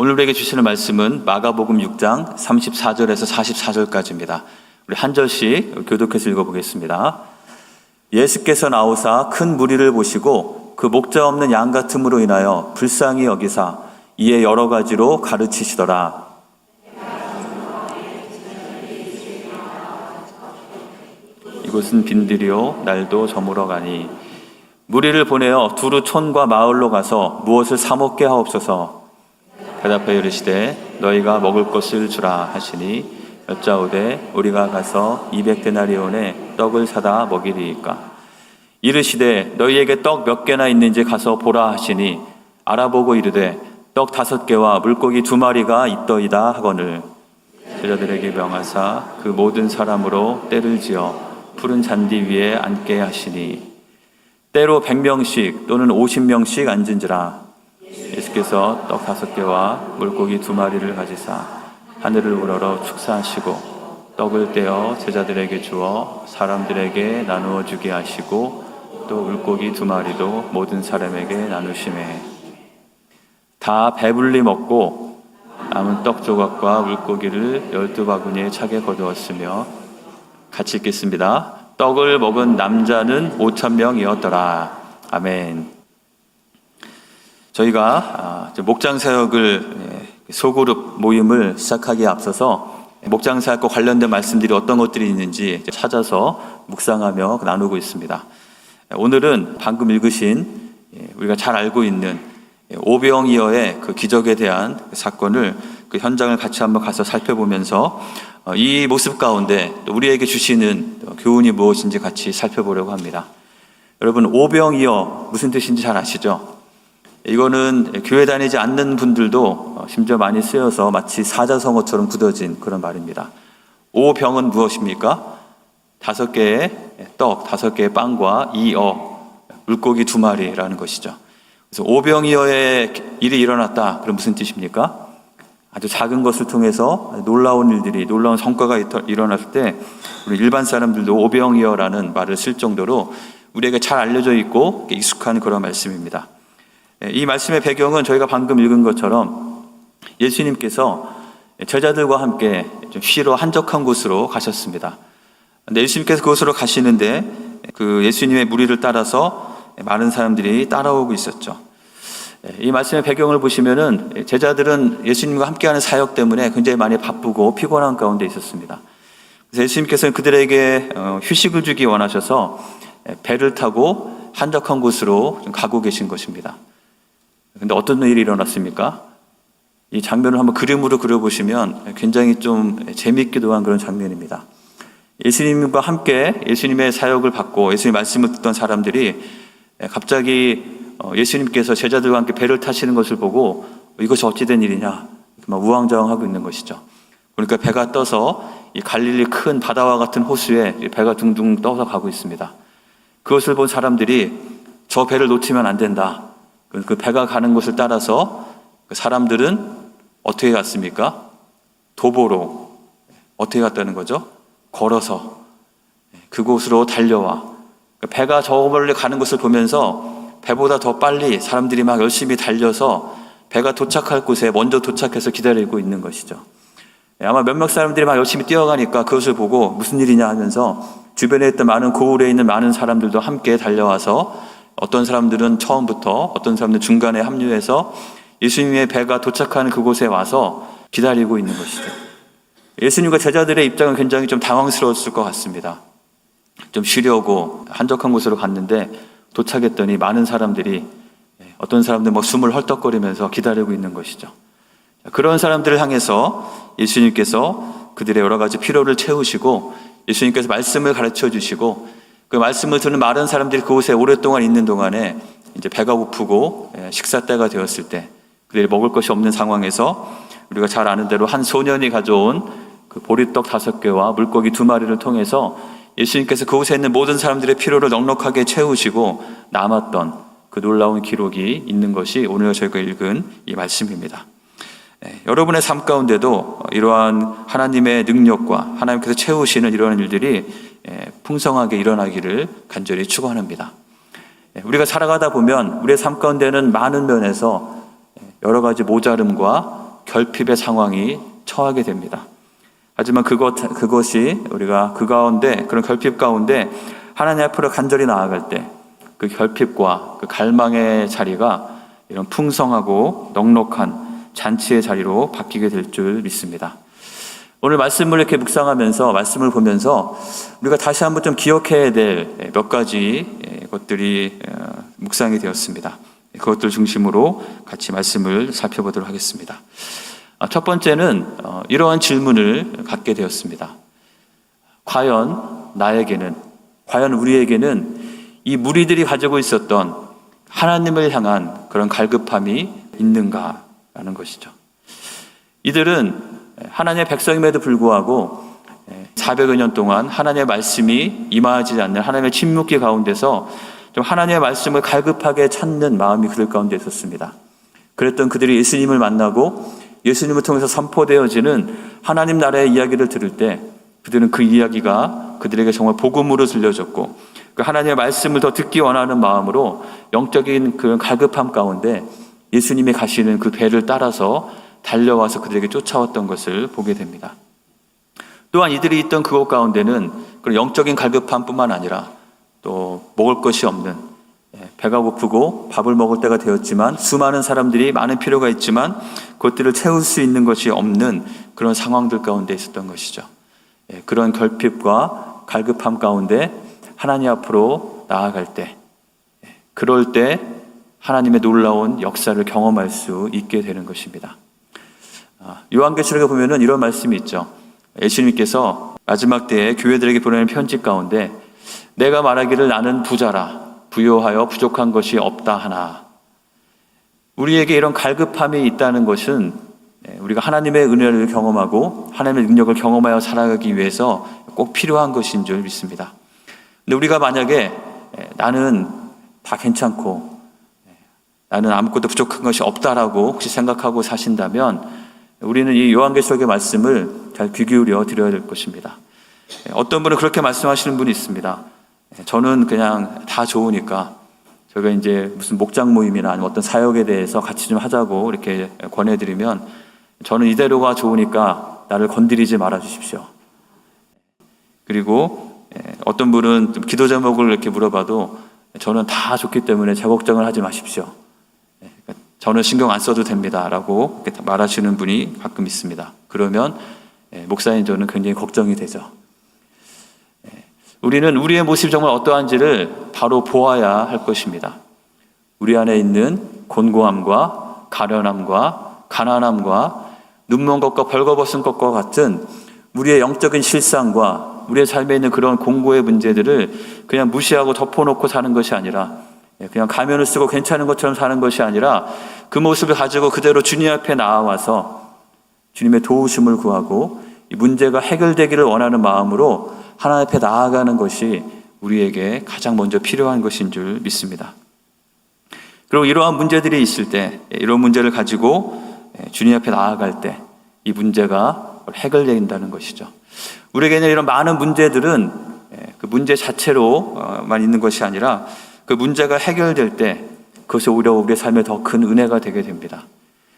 오늘 우리에게 주시는 말씀은 마가복음 6장 34절에서 44절까지입니다. 우리 한 절씩 교독해서 읽어보겠습니다. 예수께서 나오사 큰 무리를 보시고 그 목자 없는 양 같음으로 인하여 불쌍히 여기사 이에 여러 가지로 가르치시더라. 이곳은 빈들이요 날도 저물어 가니 무리를 보내어 두루 촌과 마을로 가서 무엇을 사 먹게 하옵소서. 대답하여 이르시되 너희가 먹을 것을 주라 하시니 여짜오되 우리가 가서 200데나리온의 떡을 사다 먹이리이까. 이르시되 너희에게 떡 몇 개나 있는지 가서 보라 하시니 알아보고 이르되 떡 5개와 물고기 2마리가 있더이다 하거늘. 제자들에게 명하사 그 모든 사람으로 때를 지어 푸른 잔디 위에 앉게 하시니 때로 100명씩 또는 50명씩 앉은지라. 예수께서 떡 5개와 물고기 2마리를 가지사 하늘을 우러러 축사하시고 떡을 떼어 제자들에게 주어 사람들에게 나누어 주게 하시고 또 물고기 2마리도 모든 사람에게 나누시매 다 배불리 먹고 남은 떡 조각과 물고기를 12바구니에 차게 거두었으며 같이 읽겠습니다. 떡을 먹은 남자는 5,000명이었더라. 아멘. 저희가 목장사역을 소그룹 모임을 시작하기에 앞서서 목장사역과 관련된 말씀들이 어떤 것들이 있는지 찾아서 묵상하며 나누고 있습니다. 오늘은 방금 읽으신 우리가 잘 알고 있는 오병이어의 그 기적에 대한 사건을 그 현장을 같이 한번 가서 살펴보면서 이 모습 가운데 또 우리에게 주시는 교훈이 무엇인지 같이 살펴보려고 합니다. 여러분, 오병이어 무슨 뜻인지 잘 아시죠? 이거는 교회 다니지 않는 분들도 심지어 많이 쓰여서 마치 사자성어처럼 굳어진 그런 말입니다. 오병은 무엇입니까? 5개의 떡, 5개의 빵과 물고기 2마리라는 것이죠. 그래서 오병이어의 일이 일어났다. 그럼 무슨 뜻입니까? 아주 작은 것을 통해서 놀라운 일들이, 놀라운 성과가 일어났을 때 우리 일반 사람들도 오병이어라는 말을 쓸 정도로 우리에게 잘 알려져 있고 익숙한 그런 말씀입니다. 이 말씀의 배경은 저희가 방금 읽은 것처럼 예수님께서 제자들과 함께 좀 쉬러 한적한 곳으로 가셨습니다. 근데 예수님께서 그곳으로 가시는데 그 예수님의 무리를 따라서 많은 사람들이 따라오고 있었죠. 이 말씀의 배경을 보시면은 제자들은 예수님과 함께하는 사역 때문에 굉장히 많이 바쁘고 피곤한 가운데 있었습니다. 그래서 예수님께서는 그들에게 휴식을 주기 원하셔서 배를 타고 한적한 곳으로 좀 가고 계신 것입니다. 근데 어떤 일이 일어났습니까? 이 장면을 한번 그림으로 그려보시면 굉장히 좀 재미있기도 한 그런 장면입니다. 예수님과 함께 예수님의 사역을 받고 예수님 말씀을 듣던 사람들이 갑자기 예수님께서 제자들과 함께 배를 타시는 것을 보고 이것이 어찌된 일이냐 막 우왕좌왕하고 있는 것이죠. 그러니까 배가 떠서 이 갈릴리 큰 바다와 같은 호수에 배가 둥둥 떠서 가고 있습니다. 그것을 본 사람들이 저 배를 놓치면 안 된다. 그 배가 가는 곳을 따라서 그 사람들은 어떻게 갔습니까? 도보로. 어떻게 갔다는 거죠? 걸어서 그곳으로 달려와 배가 저 멀리 가는 것을 보면서 배보다 더 빨리 사람들이 막 열심히 달려서 배가 도착할 곳에 먼저 도착해서 기다리고 있는 것이죠. 아마 몇몇 사람들이 막 열심히 뛰어가니까 그것을 보고 무슨 일이냐 하면서 주변에 있던 많은 고을에 있는 많은 사람들도 함께 달려와서 어떤 사람들은 처음부터 어떤 사람들은 중간에 합류해서 예수님의 배가 도착하는 그곳에 와서 기다리고 있는 것이죠. 예수님과 제자들의 입장은 굉장히 좀 당황스러웠을 것 같습니다. 좀 쉬려고 한적한 곳으로 갔는데 도착했더니 많은 사람들이 어떤 사람들 뭐 숨을 헐떡거리면서 기다리고 있는 것이죠. 그런 사람들을 향해서 예수님께서 그들의 여러 가지 필요를 채우시고 예수님께서 말씀을 가르쳐 주시고 그 말씀을 듣는 많은 사람들이 그곳에 오랫동안 있는 동안에 이제 배가 고프고 식사 때가 되었을 때 그들이 먹을 것이 없는 상황에서 우리가 잘 아는 대로 한 소년이 가져온 그 보리떡 5개와 물고기 2마리를 통해서 예수님께서 그곳에 있는 모든 사람들의 필요를 넉넉하게 채우시고 남았던 그 놀라운 기록이 있는 것이 오늘 저희가 읽은 이 말씀입니다. 여러분의 삶 가운데도 이러한 하나님의 능력과 하나님께서 채우시는 이러한 일들이 풍성하게 일어나기를 간절히 축원합니다. 우리가 살아가다 보면 우리의 삶 가운데는 많은 면에서 여러 가지 모자름과 결핍의 상황이 처하게 됩니다. 하지만 그것이 우리가 그런 결핍 가운데 하나님 앞으로 간절히 나아갈 때 그 결핍과 그 갈망의 자리가 이런 풍성하고 넉넉한 잔치의 자리로 바뀌게 될 줄 믿습니다. 오늘 말씀을 이렇게 묵상하면서 말씀을 보면서 우리가 다시 한번 좀 기억해야 될 몇 가지 것들이 묵상이 되었습니다. 그것들 중심으로 같이 말씀을 살펴보도록 하겠습니다. 첫 번째는 이러한 질문을 갖게 되었습니다. 과연 우리에게는 이 무리들이 가지고 있었던 하나님을 향한 그런 갈급함이 있는가라는 것이죠. 이들은 하나님의 백성임에도 불구하고 400여 년 동안 하나님의 말씀이 임하지 않는 하나님의 침묵기 가운데서 좀 하나님의 말씀을 갈급하게 찾는 마음이 그들 가운데 있었습니다. 그랬던 그들이 예수님을 만나고 예수님을 통해서 선포되어지는 하나님 나라의 이야기를 들을 때 그들은 그 이야기가 그들에게 정말 복음으로 들려졌고 그 하나님의 말씀을 더 듣기 원하는 마음으로 영적인 그 갈급함 가운데 예수님이 가시는 그 배를 따라서 달려와서 그들에게 쫓아왔던 것을 보게 됩니다. 또한 이들이 있던 그곳 가운데는 그런 영적인 갈급함뿐만 아니라 또 먹을 것이 없는, 배가 고프고 밥을 먹을 때가 되었지만 수많은 사람들이 많은 필요가 있지만 그것들을 채울 수 있는 것이 없는 그런 상황들 가운데 있었던 것이죠. 그런 결핍과 갈급함 가운데 하나님 앞으로 나아갈 때, 그럴 때 하나님의 놀라운 역사를 경험할 수 있게 되는 것입니다. 요한계시록에 보면은 이런 말씀이 있죠. 예수님께서 마지막 때에 교회들에게 보내는 편지 가운데 내가 말하기를 나는 부자라 부요하여 부족한 것이 없다 하나. 우리에게 이런 갈급함이 있다는 것은 우리가 하나님의 은혜를 경험하고 하나님의 능력을 경험하여 살아가기 위해서 꼭 필요한 것인 줄 믿습니다. 근데 우리가 만약에 나는 다 괜찮고 나는 아무것도 부족한 것이 없다라고 혹시 생각하고 사신다면 우리는 이 요한계시록의 말씀을 잘 귀 기울여 드려야 될 것입니다. 어떤 분은 그렇게 말씀하시는 분이 있습니다. 저는 그냥 다 좋으니까 저희가 이제 무슨 목장 모임이나 아니면 어떤 사역에 대해서 같이 좀 하자고 이렇게 권해드리면 저는 이대로가 좋으니까 나를 건드리지 말아 주십시오. 그리고 어떤 분은 좀 기도 제목을 이렇게 물어봐도 저는 다 좋기 때문에 제 걱정을 하지 마십시오. 저는 신경 안 써도 됩니다. 라고 말하시는 분이 가끔 있습니다. 그러면 목사님 저는 굉장히 걱정이 되죠. 우리는 우리의 모습이 정말 어떠한지를 바로 보아야 할 것입니다. 우리 안에 있는 곤고함과 가련함과 가난함과 눈먼 것과 벌거벗은 것과 같은 우리의 영적인 실상과 우리의 삶에 있는 그런 공고의 문제들을 그냥 무시하고 덮어놓고 사는 것이 아니라 그냥 가면을 쓰고 괜찮은 것처럼 사는 것이 아니라 그 모습을 가지고 그대로 주님 앞에 나와서 주님의 도우심을 구하고 이 문제가 해결되기를 원하는 마음으로 하나님 앞에 나아가는 것이 우리에게 가장 먼저 필요한 것인 줄 믿습니다. 그리고 이러한 문제들이 있을 때 이런 문제를 가지고 주님 앞에 나아갈 때 이 문제가 해결된다는 것이죠. 우리에게는 이런 많은 문제들은 그 문제 자체로만 있는 것이 아니라 그 문제가 해결될 때 그것이 오히려 우리의 삶에 더 큰 은혜가 되게 됩니다.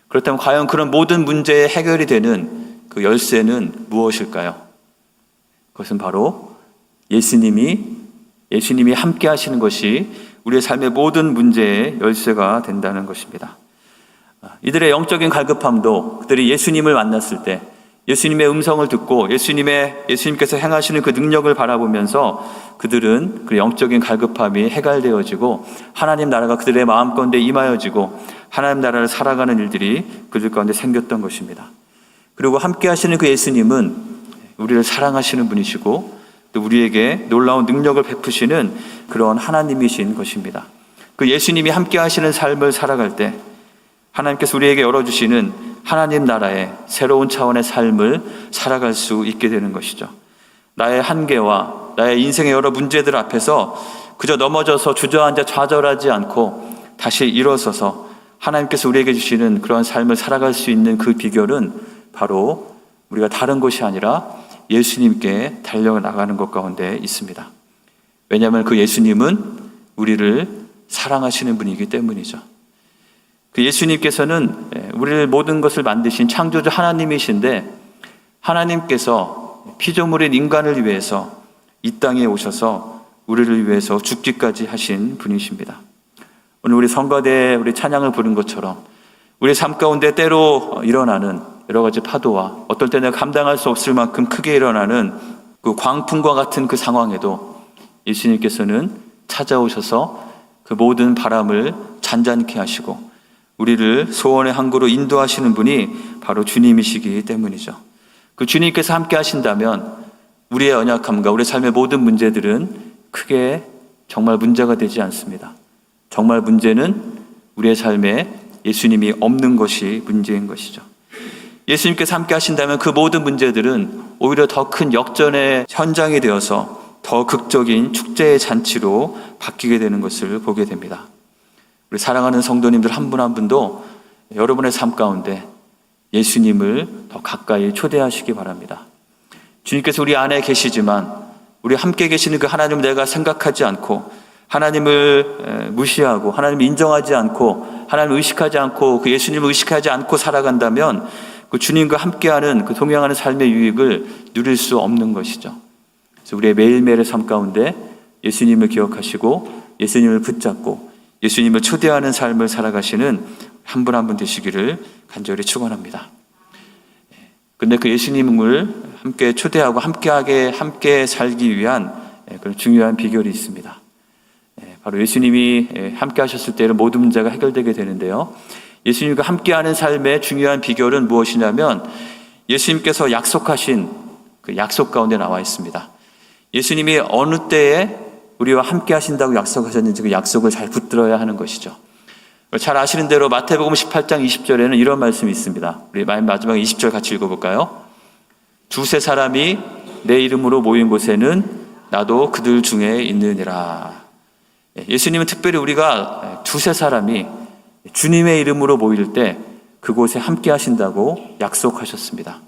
그렇다면 과연 그런 모든 문제의 해결이 되는 그 열쇠는 무엇일까요? 그것은 바로 예수님이 함께 하시는 것이 우리의 삶의 모든 문제의 열쇠가 된다는 것입니다. 이들의 영적인 갈급함도 그들이 예수님을 만났을 때 예수님의 음성을 듣고 예수님께서 행하시는 그 능력을 바라보면서 그들은 그 영적인 갈급함이 해결되어지고 하나님 나라가 그들의 마음 가운데 임하여지고 하나님 나라를 살아가는 일들이 그들 가운데 생겼던 것입니다. 그리고 함께 하시는 그 예수님은 우리를 사랑하시는 분이시고 또 우리에게 놀라운 능력을 베푸시는 그런 하나님이신 것입니다. 그 예수님이 함께 하시는 삶을 살아갈 때 하나님께서 우리에게 열어주시는 하나님 나라의 새로운 차원의 삶을 살아갈 수 있게 되는 것이죠. 나의 한계와 나의 인생의 여러 문제들 앞에서 그저 넘어져서 주저앉아 좌절하지 않고 다시 일어서서 하나님께서 우리에게 주시는 그런 삶을 살아갈 수 있는 그 비결은 바로 우리가 다른 것이 아니라 예수님께 달려나가는 것 가운데 있습니다. 왜냐하면 그 예수님은 우리를 사랑하시는 분이기 때문이죠. 그 예수님께서는 우리를 모든 것을 만드신 창조주 하나님이신데 하나님께서 피조물인 인간을 위해서 이 땅에 오셔서 우리를 위해서 죽기까지 하신 분이십니다. 오늘 우리 성가대 우리 찬양을 부른 것처럼 우리 삶 가운데 때로 일어나는 여러 가지 파도와 어떨 때는 감당할 수 없을 만큼 크게 일어나는 그 광풍과 같은 그 상황에도 예수님께서는 찾아오셔서 그 모든 바람을 잔잔케 하시고 우리를 소원의 항구로 인도하시는 분이 바로 주님이시기 때문이죠. 그 주님께서 함께 하신다면 우리의 연약함과 우리 삶의 모든 문제들은 크게 정말 문제가 되지 않습니다. 정말 문제는 우리의 삶에 예수님이 없는 것이 문제인 것이죠. 예수님께서 함께 하신다면 그 모든 문제들은 오히려 더 큰 역전의 현장이 되어서 더 극적인 축제의 잔치로 바뀌게 되는 것을 보게 됩니다. 우리 사랑하는 성도님들 한 분 한 분도 여러분의 삶 가운데 예수님을 더 가까이 초대하시기 바랍니다. 주님께서 우리 안에 계시지만 우리 함께 계시는 그 하나님을 내가 생각하지 않고 하나님을 무시하고 하나님을 인정하지 않고 하나님을 의식하지 않고 그 예수님을 의식하지 않고 살아간다면 그 주님과 함께하는 그 동행하는 삶의 유익을 누릴 수 없는 것이죠. 그래서 우리의 매일매일의 삶 가운데 예수님을 기억하시고 예수님을 붙잡고 예수님을 초대하는 삶을 살아가시는 한 분 한 분 되시기를 간절히 축원합니다. 근데 그 예수님을 함께 초대하고 함께 살기 위한 그런 중요한 비결이 있습니다. 바로 예수님이 함께 하셨을 때는 모든 문제가 해결되게 되는데요. 예수님과 함께하는 삶의 중요한 비결은 무엇이냐면 예수님께서 약속하신 그 약속 가운데 나와 있습니다. 예수님이 어느 때에 우리와 함께 하신다고 약속하셨는지 그 약속을 잘 붙들어야 하는 것이죠. 잘 아시는 대로 마태복음 18장 20절에는 이런 말씀이 있습니다. 우리 마지막 20절 같이 읽어볼까요? 두세 사람이 내 이름으로 모인 곳에는 나도 그들 중에 있느니라. 예수님은 특별히 우리가 두세 사람이 주님의 이름으로 모일 때 그곳에 함께 하신다고 약속하셨습니다.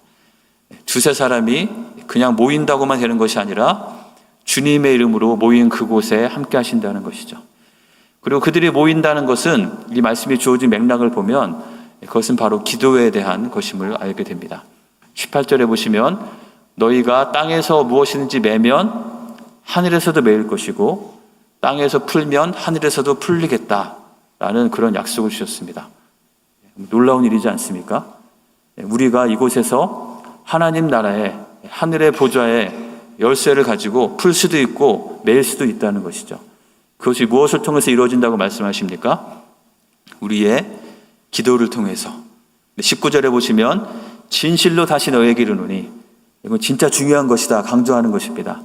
두세 사람이 그냥 모인다고만 되는 것이 아니라 주님의 이름으로 모인 그곳에 함께 하신다는 것이죠. 그리고 그들이 모인다는 것은 이 말씀이 주어진 맥락을 보면 그것은 바로 기도에 대한 것임을 알게 됩니다. 18절에 보시면 너희가 땅에서 무엇이든지 매면 하늘에서도 매일 것이고 땅에서 풀면 하늘에서도 풀리겠다라는 그런 약속을 주셨습니다. 놀라운 일이지 않습니까? 우리가 이곳에서 하나님 나라의 하늘의 보좌에 열쇠를 가지고 풀 수도 있고 매일 수도 있다는 것이죠. 그것이 무엇을 통해서 이루어진다고 말씀하십니까? 우리의 기도를 통해서. 19절에 보시면 진실로 다시 너에게 이르노니 이건 진짜 중요한 것이다 강조하는 것입니다.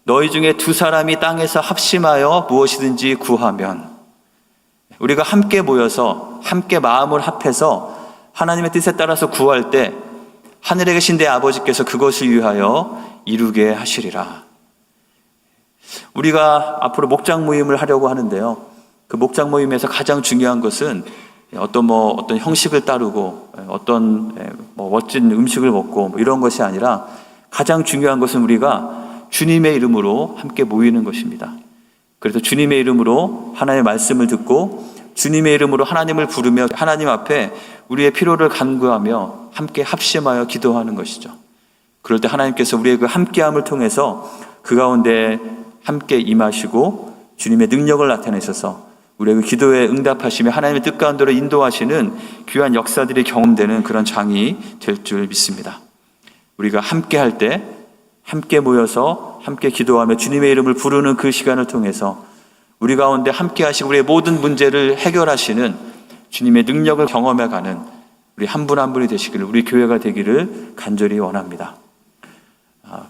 너희 중에 두 사람이 땅에서 합심하여 무엇이든지 구하면 우리가 함께 모여서 함께 마음을 합해서 하나님의 뜻에 따라서 구할 때 하늘에 계신 내 아버지께서 그것을 위하여 이루게 하시리라. 우리가 앞으로 목장 모임을 하려고 하는데요. 그 목장 모임에서 가장 중요한 것은 어떤 형식을 따르고 어떤 멋진 음식을 먹고 이런 것이 아니라 가장 중요한 것은 우리가 주님의 이름으로 함께 모이는 것입니다. 그래서 주님의 이름으로 하나님의 말씀을 듣고 주님의 이름으로 하나님을 부르며 하나님 앞에 우리의 필요를 간구하며 함께 합심하여 기도하는 것이죠. 그럴 때 하나님께서 우리의 그 함께함을 통해서 그 가운데 함께 임하시고 주님의 능력을 나타내셔서 우리의 그 기도에 응답하시며 하나님의 뜻 가운데로 인도하시는 귀한 역사들이 경험되는 그런 장이 될 줄 믿습니다. 우리가 함께 할 때 함께 모여서 함께 기도하며 주님의 이름을 부르는 그 시간을 통해서 우리 가운데 함께 하시고 우리의 모든 문제를 해결하시는 주님의 능력을 경험해가는 우리 한 분 한 분이 되시기를 우리 교회가 되기를 간절히 원합니다.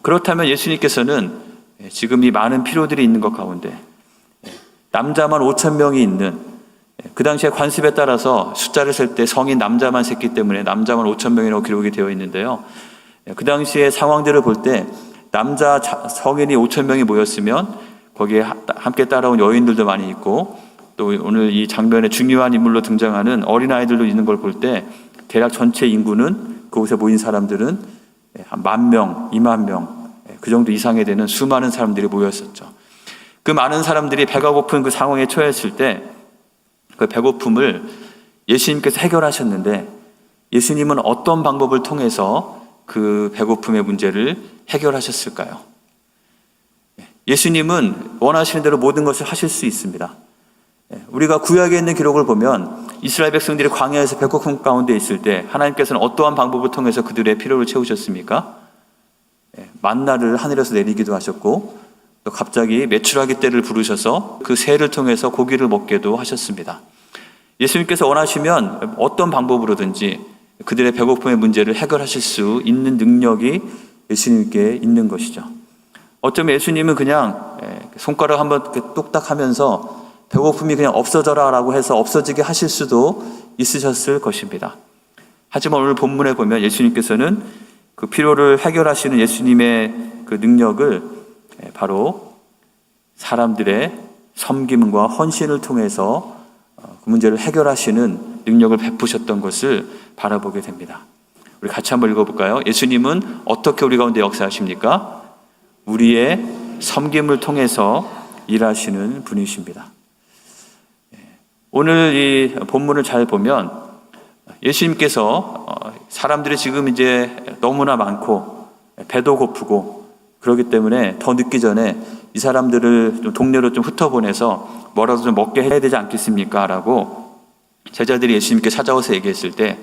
그렇다면 예수님께서는 지금 이 많은 필요들이 있는 것 가운데 남자만 5,000명이 있는 그 당시에 관습에 따라서 숫자를 셀 때 성인 남자만 셌기 때문에 남자만 5,000명이라고 기록이 되어 있는데요. 그 당시의 상황들을 볼 때 남자 성인이 5,000명이 모였으면 거기에 함께 따라온 여인들도 많이 있고 또 오늘 이 장면에 중요한 인물로 등장하는 어린아이들도 있는 걸 볼 때 대략 전체 인구는 그곳에 모인 사람들은 한 10,000명, 20,000명 그 정도 이상이 되는 수많은 사람들이 모였었죠. 그 많은 사람들이 배가 고픈 그 상황에 처했을 때 그 배고픔을 예수님께서 해결하셨는데 예수님은 어떤 방법을 통해서 그 배고픔의 문제를 해결하셨을까요? 예수님은 원하시는 대로 모든 것을 하실 수 있습니다. 우리가 구약에 있는 기록을 보면 이스라엘 백성들이 광야에서 배고픔 가운데 있을 때 하나님께서는 어떠한 방법을 통해서 그들의 필요를 채우셨습니까? 만나를 하늘에서 내리기도 하셨고, 또 갑자기 메추라기 떼를 부르셔서 그 새를 통해서 고기를 먹게도 하셨습니다. 예수님께서 원하시면 어떤 방법으로든지 그들의 배고픔의 문제를 해결하실 수 있는 능력이 예수님께 있는 것이죠. 어쩌면 예수님은 그냥 손가락 한번 뚝딱 하면서 배고픔이 그냥 없어져라 라고 해서 없어지게 하실 수도 있으셨을 것입니다. 하지만 오늘 본문에 보면 예수님께서는 그 필요를 해결하시는 예수님의 그 능력을 바로 사람들의 섬김과 헌신을 통해서 그 문제를 해결하시는 능력을 베푸셨던 것을 바라보게 됩니다. 우리 같이 한번 읽어볼까요? 예수님은 어떻게 우리 가운데 역사하십니까? 우리의 섬김을 통해서 일하시는 분이십니다. 오늘 이 본문을 잘 보면 예수님께서 사람들이 지금 이제 너무나 많고 배도 고프고 그렇기 때문에 더 늦기 전에 이 사람들을 좀 동네로 좀 흩어보내서 뭐라도 좀 먹게 해야 되지 않겠습니까? 라고 제자들이 예수님께 찾아와서 얘기했을 때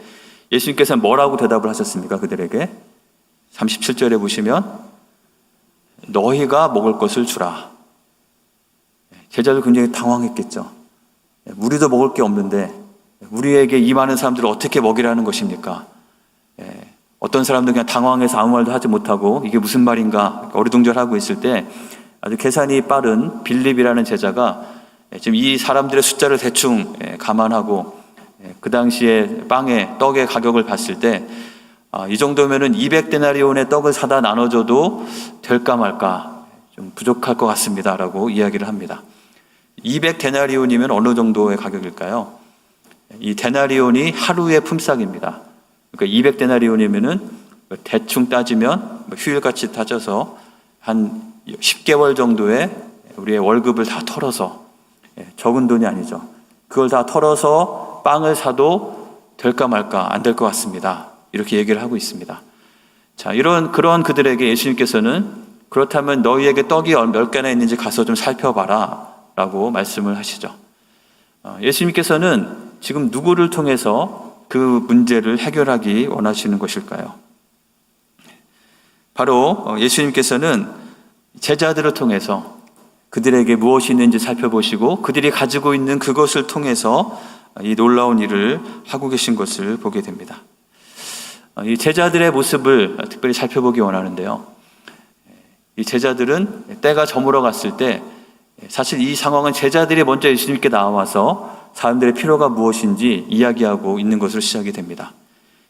예수님께서는 뭐라고 대답을 하셨습니까? 그들에게 37절에 보시면 너희가 먹을 것을 주라. 제자들 굉장히 당황했겠죠. 우리도 먹을 게 없는데 우리에게 이 많은 사람들을 어떻게 먹이라는 것입니까? 어떤 사람들은 그냥 당황해서 아무 말도 하지 못하고 이게 무슨 말인가 어리둥절하고 있을 때 아주 계산이 빠른 빌립이라는 제자가 지금 이 사람들의 숫자를 대충 감안하고 그 당시에 빵의 떡의 가격을 봤을 때 이 정도면은 200데나리온의 떡을 사다 나눠줘도 될까 말까 좀 부족할 것 같습니다 라고 이야기를 합니다. 200데나리온이면 어느 정도의 가격일까요? 이 데나리온이 하루의 품삯입니다. 그러니까 200데나리온이면은 대충 따지면 휴일같이 따져서 한 10개월 정도의 우리의 월급을 다 털어서 적은 돈이 아니죠. 그걸 다 털어서 빵을 사도 될까 말까 안 될 것 같습니다. 이렇게 얘기를 하고 있습니다. 자, 그런 그들에게 예수님께서는 그렇다면 너희에게 떡이 몇 개나 있는지 가서 좀 살펴봐라 라고 말씀을 하시죠. 예수님께서는 지금 누구를 통해서 그 문제를 해결하기 원하시는 것일까요? 바로 예수님께서는 제자들을 통해서 그들에게 무엇이 있는지 살펴보시고 그들이 가지고 있는 그것을 통해서 이 놀라운 일을 하고 계신 것을 보게 됩니다. 이 제자들의 모습을 특별히 살펴보기 원하는데요. 이 제자들은 때가 저물어 갔을 때 사실 이 상황은 제자들이 먼저 예수님께 나와서 사람들의 필요가 무엇인지 이야기하고 있는 것으로 시작이 됩니다.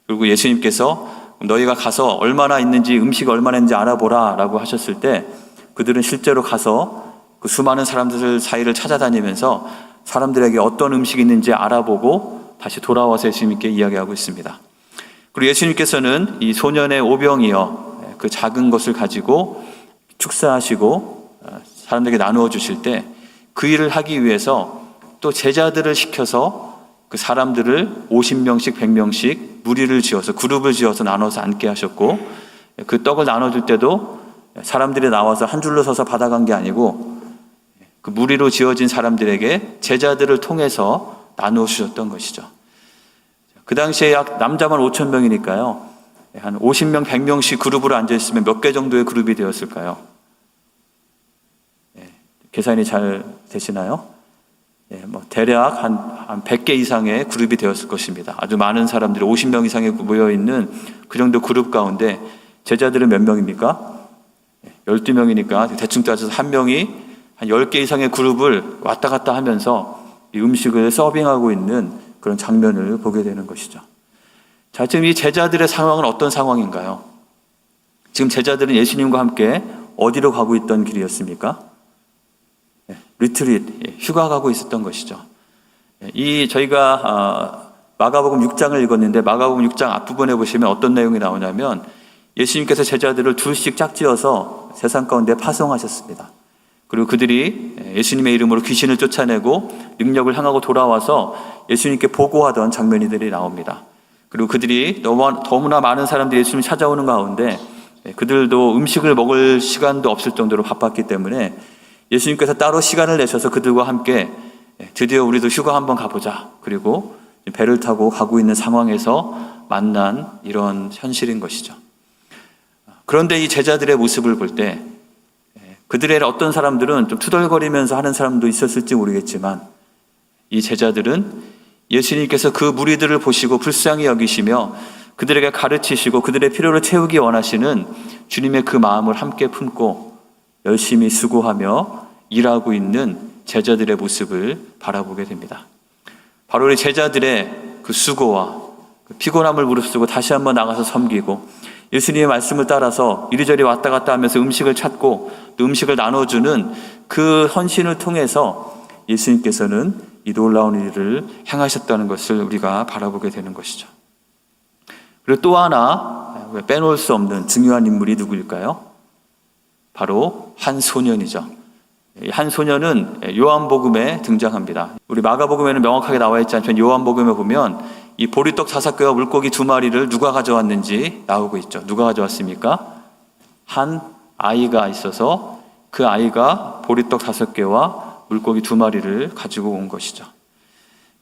그리고 예수님께서 너희가 가서 얼마나 있는지 음식이 얼마나 있는지 알아보라 라고 하셨을 때 그들은 실제로 가서 그 수많은 사람들 사이를 찾아다니면서 사람들에게 어떤 음식이 있는지 알아보고 다시 돌아와서 예수님께 이야기하고 있습니다. 그리고 예수님께서는 이 소년의 오병이어 그 작은 것을 가지고 축사하시고 사람들에게 나누어 주실 때 그 일을 하기 위해서 또 제자들을 시켜서 그 사람들을 50명씩 100명씩 무리를 지어서 그룹을 지어서 나눠서 앉게 하셨고 그 떡을 나눠줄 때도 사람들이 나와서 한 줄로 서서 받아간 게 아니고 그 무리로 지어진 사람들에게 제자들을 통해서 나누어 주셨던 것이죠. 그 당시에 약 남자만 5,000명이니까요. 한 50명, 100명씩 그룹으로 앉아있으면 몇 개 정도의 그룹이 되었을까요? 계산이 잘 되시나요? 대략 한 100개 이상의 그룹이 되었을 것입니다. 아주 많은 사람들이 50명 이상에 모여있는 그 정도 그룹 가운데 제자들은 몇 명입니까? 12명이니까 대충 따져서 한 명이 한 10개 이상의 그룹을 왔다 갔다 하면서 이 음식을 서빙하고 있는 그런 장면을 보게 되는 것이죠. 자, 지금 이 제자들의 상황은 어떤 상황인가요? 지금 제자들은 예수님과 함께 어디로 가고 있던 길이었습니까? 리트릿, 휴가 가고 있었던 것이죠. 저희가 마가복음 6장을 읽었는데 마가복음 6장 앞부분에 보시면 어떤 내용이 나오냐면 예수님께서 제자들을 둘씩 짝지어서 세상 가운데 파송하셨습니다. 그리고 그들이 예수님의 이름으로 귀신을 쫓아내고 능력을 향하고 돌아와서 예수님께 보고하던 장면들이 나옵니다. 그리고 그들이 너무나 많은 사람들이 예수님을 찾아오는 가운데 그들도 음식을 먹을 시간도 없을 정도로 바빴기 때문에 예수님께서 따로 시간을 내셔서 그들과 함께 드디어 우리도 휴가 한번 가보자. 그리고 배를 타고 가고 있는 상황에서 만난 이런 현실인 것이죠. 그런데 이 제자들의 모습을 볼 때 그들의 어떤 사람들은 좀 투덜거리면서 하는 사람도 있었을지 모르겠지만 이 제자들은 예수님께서 그 무리들을 보시고 불쌍히 여기시며 그들에게 가르치시고 그들의 필요를 채우기 원하시는 주님의 그 마음을 함께 품고 열심히 수고하며 일하고 있는 제자들의 모습을 바라보게 됩니다. 바로 우리 제자들의 그 수고와 그 피곤함을 무릅쓰고 다시 한번 나가서 섬기고 예수님의 말씀을 따라서 이리저리 왔다 갔다 하면서 음식을 찾고 또 음식을 나눠주는 그 헌신을 통해서 예수님께서는 이 놀라운 일을 행하셨다는 것을 우리가 바라보게 되는 것이죠. 그리고 또 하나 빼놓을 수 없는 중요한 인물이 누구일까요? 바로 한 소년이죠. 한 소년은 요한복음에 등장합니다. 우리 마가복음에는 명확하게 나와 있지 않지만 요한복음에 보면 이 보리떡 5개와 물고기 2마리를 누가 가져왔는지 나오고 있죠. 누가 가져왔습니까? 한 아이가 있어서 그 아이가 보리떡 5개와 물고기 2마리를 가지고 온 것이죠.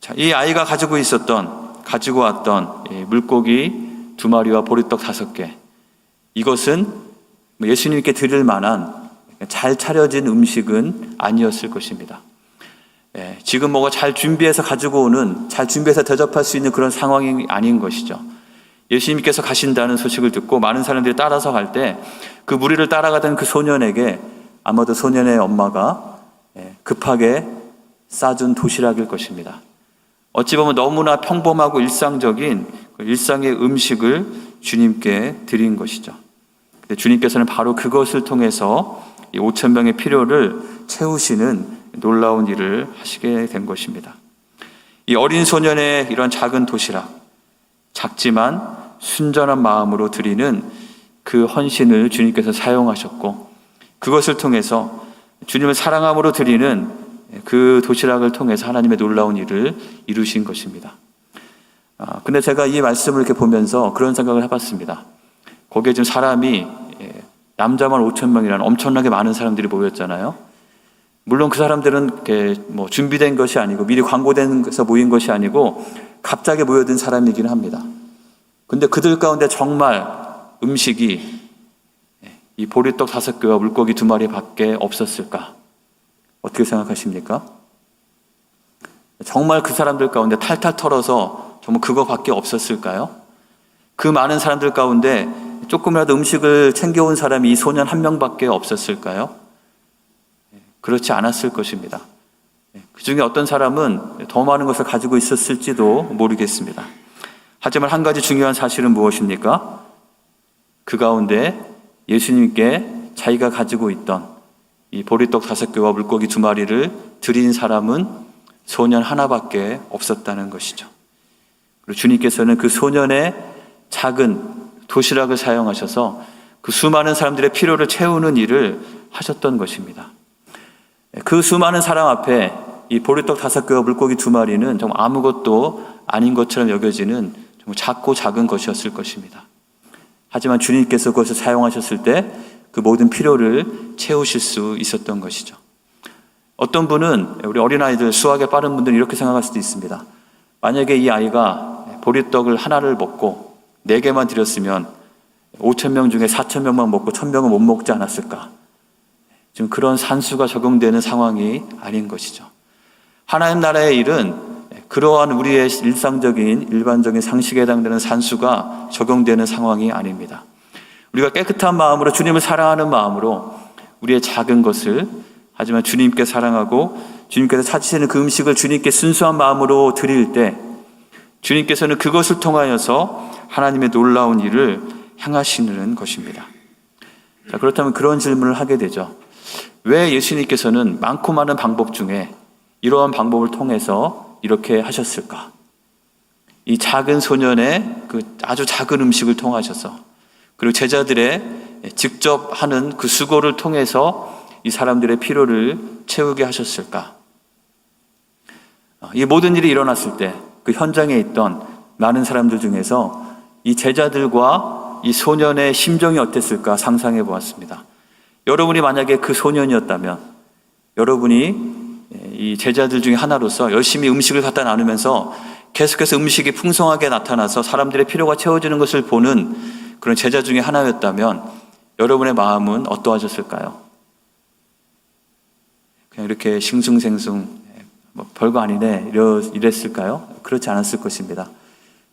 자, 이 아이가 가지고 왔던 물고기 2마리와 보리떡 5개. 이것은 예수님께 드릴 만한 잘 차려진 음식은 아니었을 것입니다. 지금 뭐가 잘 준비해서 가지고 오는, 잘 준비해서 대접할 수 있는 그런 상황이 아닌 것이죠. 예수님께서 가신다는 소식을 듣고 많은 사람들이 따라서 갈 때 그 무리를 따라가던 그 소년에게 아마도 소년의 엄마가 급하게 싸준 도시락일 것입니다. 어찌 보면 너무나 평범하고 일상적인 일상의 음식을 주님께 드린 것이죠. 근데 주님께서는 바로 그것을 통해서 5,000명의 필요를 채우시는 놀라운 일을 하시게 된 것입니다. 이 어린 소년의 이런 작은 도시락, 작지만 순전한 마음으로 드리는 그 헌신을 주님께서 사용하셨고 그것을 통해서 주님을 사랑함으로 드리는 그 도시락을 통해서 하나님의 놀라운 일을 이루신 것입니다. 근데 제가 이 말씀을 이렇게 보면서 그런 생각을 해봤습니다. 거기에 지금 사람이 남자만 5,000명이라는 엄청나게 많은 사람들이 모였잖아요. 물론 그 사람들은 이렇게 뭐 준비된 것이 아니고 미리 광고돼서 모인 것이 아니고 갑자기 모여든 사람이긴 합니다. 근데 그들 가운데 정말 음식이 이 보리떡 5개와 물고기 2마리 밖에 없었을까? 어떻게 생각하십니까? 정말 그 사람들 가운데 탈탈 털어서 정말 그거밖에 없었을까요? 그 많은 사람들 가운데 조금이라도 음식을 챙겨온 사람이 이 소년 한 명밖에 없었을까요? 그렇지 않았을 것입니다. 그 중에 어떤 사람은 더 많은 것을 가지고 있었을지도 모르겠습니다. 하지만 한 가지 중요한 사실은 무엇입니까? 그 가운데 예수님께 자기가 가지고 있던 이 보리떡 5개와 물고기 2마리를 드린 사람은 소년 하나밖에 없었다는 것이죠. 그리고 주님께서는 그 소년의 작은 도시락을 사용하셔서 그 수많은 사람들의 필요를 채우는 일을 하셨던 것입니다. 그 수많은 사람 앞에 이 보리떡 5개와 물고기 2마리는 정말 아무것도 아닌 것처럼 여겨지는 정말 작고 작은 것이었을 것입니다. 하지만 주님께서 그것을 사용하셨을 때 그 모든 필요를 채우실 수 있었던 것이죠. 어떤 분은 우리 어린아이들 수학에 빠른 분들은 이렇게 생각할 수도 있습니다. 만약에 이 아이가 보리떡을 하나를 먹고 4개만 드렸으면 5,000명 중에 4,000명만 먹고 1,000명은 못 먹지 않았을까? 지금 그런 산수가 적용되는 상황이 아닌 것이죠. 하나님 나라의 일은 그러한 우리의 일상적인 일반적인 상식에 해당되는 산수가 적용되는 상황이 아닙니다. 우리가 깨끗한 마음으로 주님을 사랑하는 마음으로 우리의 작은 것을 하지만 주님께 사랑하고 주님께서 찾으시는 그 음식을 주님께 순수한 마음으로 드릴 때 주님께서는 그것을 통하여서 하나님의 놀라운 일을 행하시는 것입니다. 자, 그렇다면 그런 질문을 하게 되죠. 왜 예수님께서는 많고 많은 방법 중에 이러한 방법을 통해서 이렇게 하셨을까? 이 작은 소년의 그 아주 작은 음식을 통하셔서 그리고 제자들의 직접 하는 그 수고를 통해서 이 사람들의 필요를 채우게 하셨을까? 이 모든 일이 일어났을 때 그 현장에 있던 많은 사람들 중에서 이 제자들과 이 소년의 심정이 어땠을까 상상해 보았습니다. 여러분이 만약에 그 소년이었다면, 여러분이 이 제자들 중에 하나로서 열심히 음식을 갖다 나누면서 계속해서 음식이 풍성하게 나타나서 사람들의 필요가 채워지는 것을 보는 그런 제자 중에 하나였다면 여러분의 마음은 어떠하셨을까요? 그냥 이렇게 싱숭생숭 별거 아니네 이랬을까요? 그렇지 않았을 것입니다.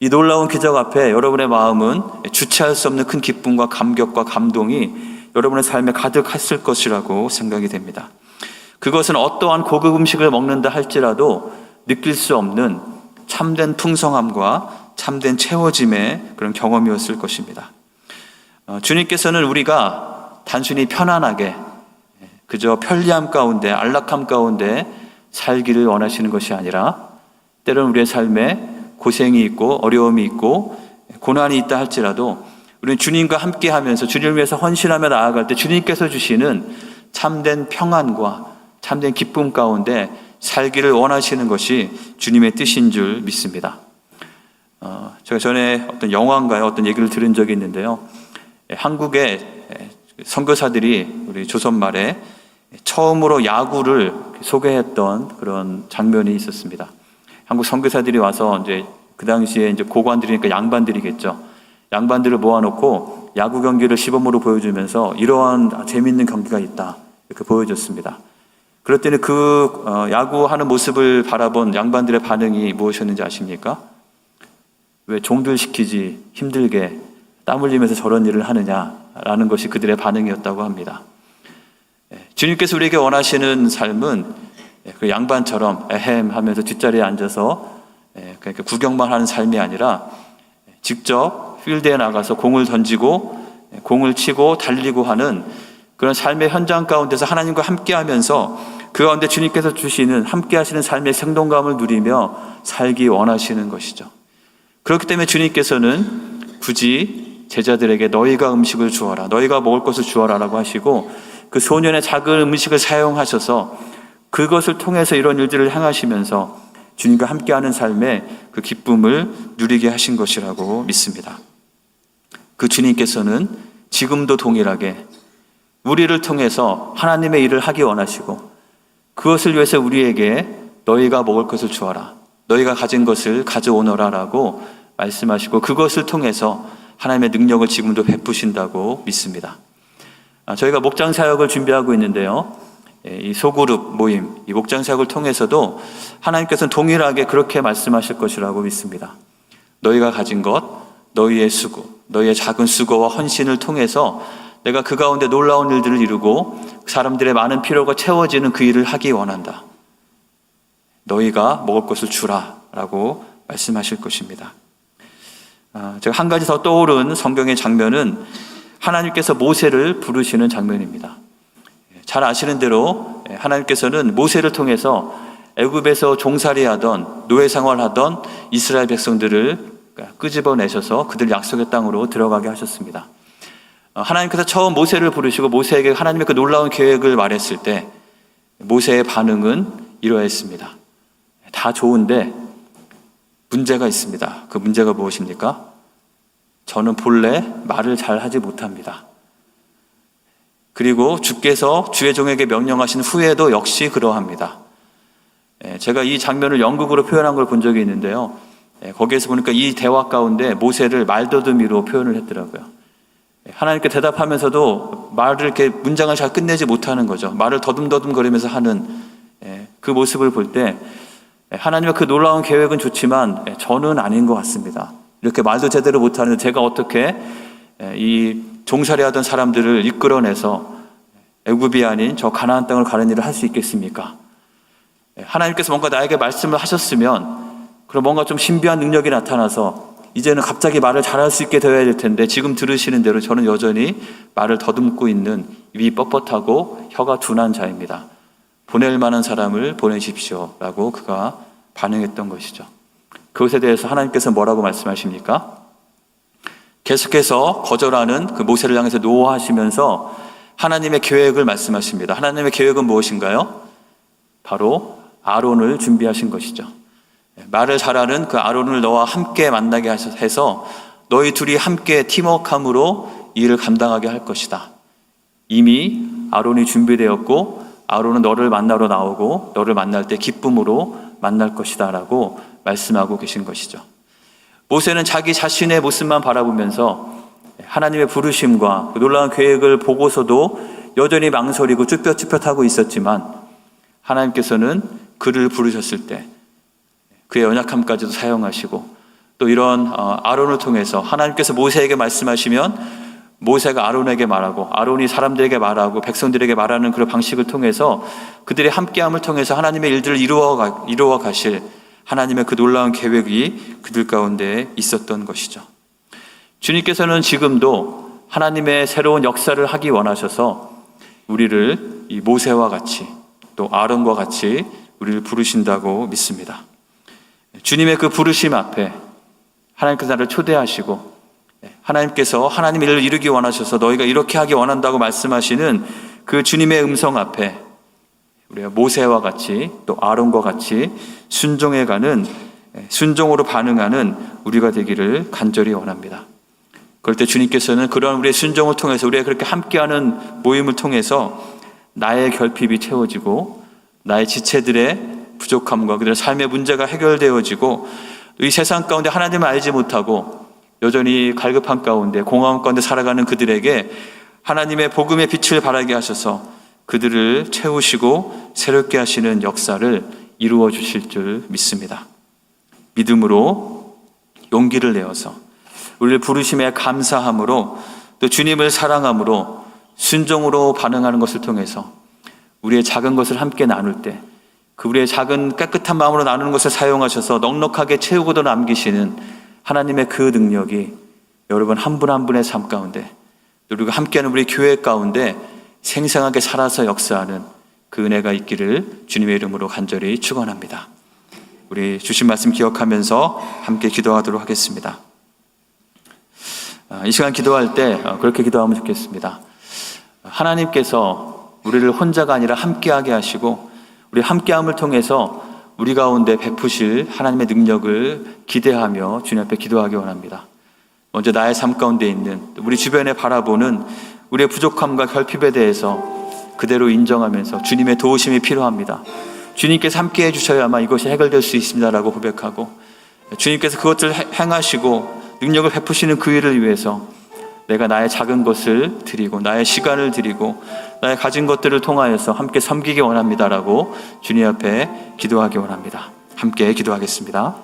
이 놀라운 기적 앞에 여러분의 마음은 주체할 수 없는 큰 기쁨과 감격과 감동이 여러분의 삶에 가득했을 것이라고 생각이 됩니다. 그것은 어떠한 고급 음식을 먹는다 할지라도 느낄 수 없는 참된 풍성함과 참된 채워짐의 그런 경험이었을 것입니다. 주님께서는 우리가 단순히 편안하게 그저 편리함 가운데 안락함 가운데 살기를 원하시는 것이 아니라 때로는 우리의 삶에 고생이 있고 어려움이 있고 고난이 있다 할지라도 우리는 주님과 함께 하면서 주님을 위해서 헌신하며 나아갈 때 주님께서 주시는 참된 평안과 참된 기쁨 가운데 살기를 원하시는 것이 주님의 뜻인 줄 믿습니다. 제가 전에 어떤 영화인가요? 어떤 얘기를 들은 적이 있는데요. 한국의 선교사들이 우리 조선 말에 처음으로 야구를 소개했던 그런 장면이 있었습니다. 한국 선교사들이 와서 이제 그 당시에 이제 고관들이니까 양반들이겠죠. 양반들을 모아놓고 야구 경기를 시범으로 보여주면서 이러한 재미있는 경기가 있다 이렇게 보여줬습니다. 그랬더니 그 야구하는 모습을 바라본 양반들의 반응이 무엇이었는지 아십니까? 왜 종들 시키지 힘들게 땀 흘리면서 저런 일을 하느냐라는 것이 그들의 반응이었다고 합니다. 주님께서 우리에게 원하시는 삶은 그 양반처럼 에헴 하면서 뒷자리에 앉아서 그러니까 구경만 하는 삶이 아니라 직접 필드에 나가서 공을 던지고 공을 치고 달리고 하는 그런 삶의 현장 가운데서 하나님과 함께하면서 그 가운데 주님께서 주시는 함께하시는 삶의 생동감을 누리며 살기 원하시는 것이죠. 그렇기 때문에 주님께서는 굳이 제자들에게 너희가 음식을 주어라, 너희가 먹을 것을 주어라 라고 하시고 그 소년의 작은 음식을 사용하셔서 그것을 통해서 이런 일들을 행하시면서 주님과 함께하는 삶의 그 기쁨을 누리게 하신 것이라고 믿습니다. 그 주님께서는 지금도 동일하게 우리를 통해서 하나님의 일을 하기 원하시고 그것을 위해서 우리에게 너희가 먹을 것을 주어라, 너희가 가진 것을 가져오너라 라고 말씀하시고 그것을 통해서 하나님의 능력을 지금도 베푸신다고 믿습니다. 저희가 목장 사역을 준비하고 있는데요. 이 소그룹 모임, 이 목장 사역을 통해서도 하나님께서는 동일하게 그렇게 말씀하실 것이라고 믿습니다. 너희가 가진 것, 너희의 수고, 너희의 작은 수고와 헌신을 통해서 내가 그 가운데 놀라운 일들을 이루고 사람들의 많은 필요가 채워지는 그 일을 하기 원한다. 너희가 먹을 것을 주라 라고 말씀하실 것입니다. 제가 한 가지 더 떠오른 성경의 장면은 하나님께서 모세를 부르시는 장면입니다. 잘 아시는 대로 하나님께서는 모세를 통해서 애굽에서 종살이하던 노예 생활하던 이스라엘 백성들을 끄집어내셔서 그들 약속의 땅으로 들어가게 하셨습니다. 하나님께서 처음 모세를 부르시고 모세에게 하나님의 그 놀라운 계획을 말했을 때 모세의 반응은 이러했습니다. 다 좋은데 문제가 있습니다. 그 문제가 무엇입니까? 저는 본래 말을 잘 하지 못합니다. 그리고 주께서 주의 종에게 명령하신 후에도 역시 그러합니다. 제가 이 장면을 연극으로 표현한 걸 본 적이 있는데요. 거기에서 보니까 이 대화 가운데 모세를 말더듬이로 표현을 했더라고요. 하나님께 대답하면서도 말을 이렇게 문장을 잘 끝내지 못하는 거죠. 말을 더듬더듬거리면서 하는 그 모습을 볼 때 하나님의 그 놀라운 계획은 좋지만 저는 아닌 것 같습니다. 이렇게 말도 제대로 못하는데 제가 어떻게 이 종살이하던 사람들을 이끌어내서 애굽이 아닌 저 가나안 땅을 가는 일을 할 수 있겠습니까? 하나님께서 뭔가 나에게 말씀을 하셨으면 그럼 뭔가 좀 신비한 능력이 나타나서 이제는 갑자기 말을 잘할 수 있게 되어야 될 텐데 지금 들으시는 대로 저는 여전히 말을 더듬고 있는 입이 뻣뻣하고 혀가 둔한 자입니다. 보낼 만한 사람을 보내십시오 라고 그가 반응했던 것이죠. 그것에 대해서 하나님께서 뭐라고 말씀하십니까? 계속해서 거절하는 그 모세를 향해서 노하시면서 하나님의 계획을 말씀하십니다. 하나님의 계획은 무엇인가요? 바로 아론을 준비하신 것이죠. 말을 잘하는 그 아론을 너와 함께 만나게 해서 너희 둘이 함께 팀워크함으로 일을 감당하게 할 것이다. 이미 아론이 준비되었고 아론은 너를 만나러 나오고 너를 만날 때 기쁨으로 만날 것이다 라고 말씀하고 계신 것이죠. 모세는 자기 자신의 모습만 바라보면서 하나님의 부르심과 그 놀라운 계획을 보고서도 여전히 망설이고 쭈뼛쭈뼛하고 있었지만 하나님께서는 그를 부르셨을 때 그의 연약함까지도 사용하시고 또 이런 아론을 통해서 하나님께서 모세에게 말씀하시면 모세가 아론에게 말하고 아론이 사람들에게 말하고 백성들에게 말하는 그런 방식을 통해서 그들의 함께함을 통해서 하나님의 일들을 이루어 가실 하나님의 그 놀라운 계획이 그들 가운데 있었던 것이죠. 주님께서는 지금도 하나님의 새로운 역사를 하기 원하셔서 우리를 이 모세와 같이 또 아론과 같이 우리를 부르신다고 믿습니다. 주님의 그 부르심 앞에 하나님께서 나를 초대하시고 하나님께서 하나님의 일을 이루기 원하셔서 너희가 이렇게 하기 원한다고 말씀하시는 그 주님의 음성 앞에 우리가 모세와 같이 또 아론과 같이 순종해가는 순종으로 반응하는 우리가 되기를 간절히 원합니다. 그럴 때 주님께서는 그런 우리의 순종을 통해서 우리가 그렇게 함께하는 모임을 통해서 나의 결핍이 채워지고 나의 지체들의 부족함과 그들의 삶의 문제가 해결되어지고 이 세상 가운데 하나님을 알지 못하고 여전히 갈급한 가운데 공허함 가운데 살아가는 그들에게 하나님의 복음의 빛을 발하게 하셔서 그들을 채우시고 새롭게 하시는 역사를 이루어 주실 줄 믿습니다. 믿음으로 용기를 내어서 우리를 부르심에 감사함으로 또 주님을 사랑함으로 순종으로 반응하는 것을 통해서 우리의 작은 것을 함께 나눌 때 그 우리의 작은 깨끗한 마음으로 나누는 것을 사용하셔서 넉넉하게 채우고도 남기시는 하나님의 그 능력이 여러분 한 분 한 분의 삶 가운데 그리고 함께하는 우리 교회 가운데 생생하게 살아서 역사하는 그 은혜가 있기를 주님의 이름으로 간절히 축원합니다. 우리 주신 말씀 기억하면서 함께 기도하도록 하겠습니다. 이 시간 기도할 때 그렇게 기도하면 좋겠습니다. 하나님께서 우리를 혼자가 아니라 함께하게 하시고 우리 함께함을 통해서 우리 가운데 베푸실 하나님의 능력을 기대하며 주님 앞에 기도하기 원합니다. 먼저 나의 삶 가운데 있는 우리 주변에 바라보는 우리의 부족함과 결핍에 대해서 그대로 인정하면서 주님의 도우심이 필요합니다. 주님께서 함께해 주셔야만 이것이 해결될 수 있습니다라고 고백하고 주님께서 그것을 행하시고 능력을 베푸시는 그 일을 위해서 내가 나의 작은 것을 드리고 나의 시간을 드리고 나의 가진 것들을 통하여서 함께 섬기기 원합니다라고 주님 앞에 기도하기 원합니다. 함께 기도하겠습니다.